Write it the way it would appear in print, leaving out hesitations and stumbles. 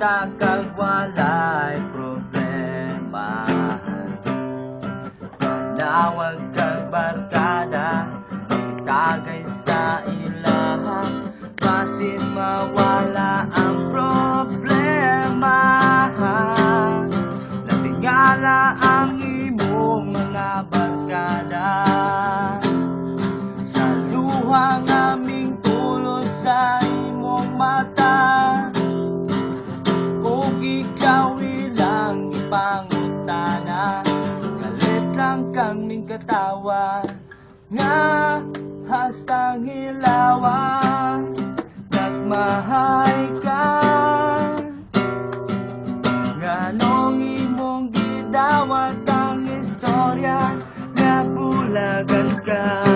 kita kag walay problema. Manawag kag barkada, itagay sa ilaha, basin mawala ang problema. Natingala ang imong mga barkada sa luhang aming tulos sa imong mata. O ikaw ilang ipangutana, galit lang kaming katawa, nga hastang hilawa nagmahay ka. Nganong imong gidawat ang istorya, nga bulagan ka.